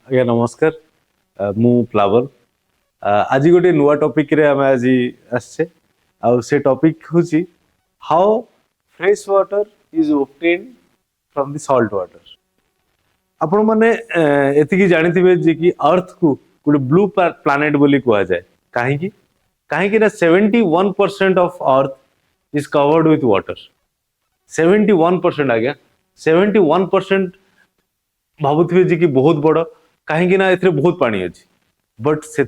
आज्ञा नमस्कार मु फ्लावर आज गोटे नुआ टॉपिक रे हम आज आसे आ से टॉपिक होची how fresh water is obtained from the salt water. आपण माने एतिकी जानिथिबे जे कि अर्थ को गोटे ब्लू प्लैनेट बोली कहा जाए काहे कि ना 71% of earth is covered with water. 71% आज्ञा 71% भावुथिबे जे कि बहुत बड़ कहीं ना एथिरे बहुत पानी अच्छी बट से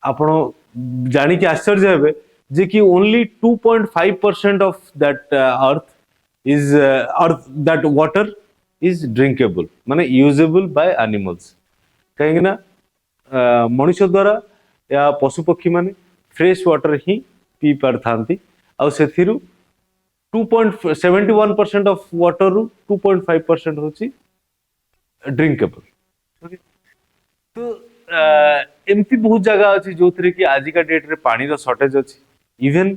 आपण जानी कि आश्चर्य हेबे जे कि only 2.5% of that earth that water is drinkable माने यूजेबल बाय एनिमल्स। कहीं ना मनुष्य द्वारा या पशु पक्षी माने फ्रेश वाटर ही पी पार थांती आ सेथिरु 2.71% ऑफ वाटर रु 2.5% होची ड्रिंकेबल। तो एमती बहुत जगह अच्छी जो थी कि आज का डेट रे पानी रो शॉर्टेज अच्छी इवन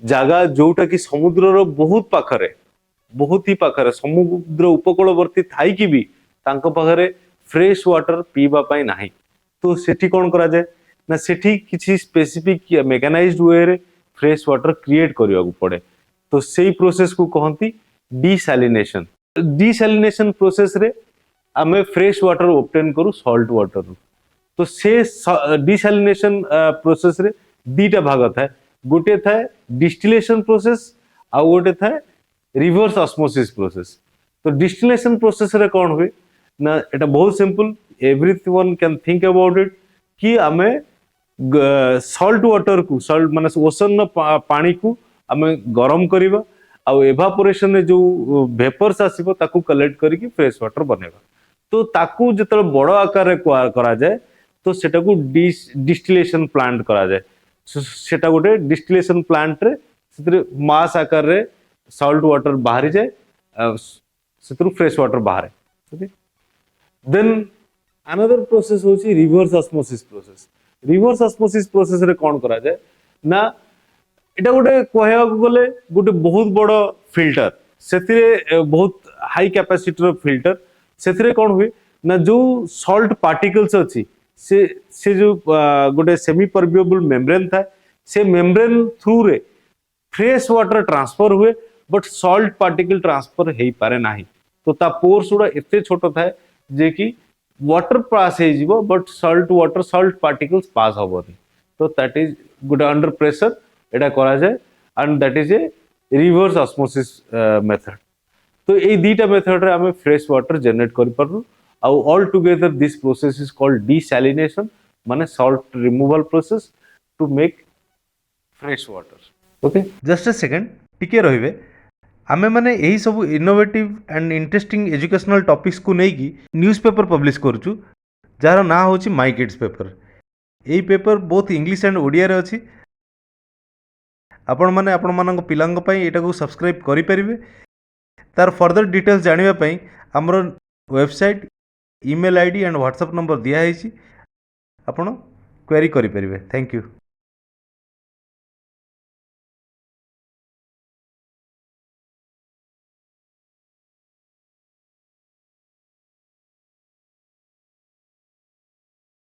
जगह जोटा कि समुद्र रो बहुत पाखरे बहुत ही पाखरे समुद्र उपकूलवर्ती थाई कि भी तांको पाखरे फ्रेश वाटर पीबा पाई नाही। तो सेठी कोन करा जाए ना सेठी किछि स्पेसिफिक मेकानाइज्ड वे रे फ्रेश वाटर क्रिएट करिया को पड़े। तो सेही प्रोसेस को कहंती डिसैलिनेशन। डिसैलिनेशन प्रोसेस रे आमे फ्रेश वाटर ऑब्टेन करू सॉल्ट वाटर। तो से डिसैलिनेशन प्रोसेस रे दीटा भाग थाए गोटे थाए डिस्टिलेशन प्रोसेस आ गोटे थाए रिवर्स ऑस्मोसिस प्रोसेस। तो डिस्टिलेशन प्रोसेस रे कोन हुए ना एटा बहुत simple everyone can think about it कि आमे सॉल्ट वाटर को सॉल्ट माने ओशन पानी को आमे गरम करिबा आ एवापोरेशन में जो वेपर्स आसीबो ताकू कलेक्ट करके फ्रेश वाटर बनेबा। तो ताकू जतले बड़ आकार रे करा जाए तो सेटा को डिस्टिलेशन प्लांट करा जाए। सेटा गोटे डिस्टिलेशन प्लांट रे सेतरे मास आकार रे सॉल्ट वाटर बाहरी जाए सेतरु फ्रेश वाटर बाहर। ओके देन अनदर प्रोसेस होची reverse osmosis process. Reverse osmosis process रे कोन करा जाए ना एटा गोटे कहया गले गोटे बहुत बड़ फिल्टर सेतिरे बहुत हाई कैपेसिटी रो फिल्टर सेतिरे कोन हुए ना जो सॉल्ट पार्टिकल्स अच्छी से जो गोटे सेमी परमिएबल मेम्ब्रेन था से मेम्ब्रेन थ्रू रे फ्रेश वाटर ट्रांसफर हुए बट सॉल्ट पार्टिकल ट्रांसफर हेई पारे नाही। तो ता पोर्स उडा एते छोटो था जे कि वाटर पास हे जीवो but salt water salt particles pass होबोनी। तो दैट इज गोटे अंडर प्रेशर एटा करा जाए and that is a reverse osmosis method. तो ये दीटा मेथड रे हमें फ्रेश वाटर जनरेट कर पारु आउ all together this process is called desalination माने salt removal process to make fresh water. Okay just a second टिके रहिबे आमे माने एही सब innovative and interesting educational topics को नै कि न्यूज़पेपर पब्लिश करछु जार ना होची माय किड्स पेपर। एही paper both English and Odia रे अछि। आपण माने आपण मानक पिलांग पई एटा को सब्सक्राइब करि परिबे। तार फर्दर डिटेल्स जानिबा पई हमरो website email ID and WhatsApp number दिया है आपण क्वेरी करि परिबे। Thank you.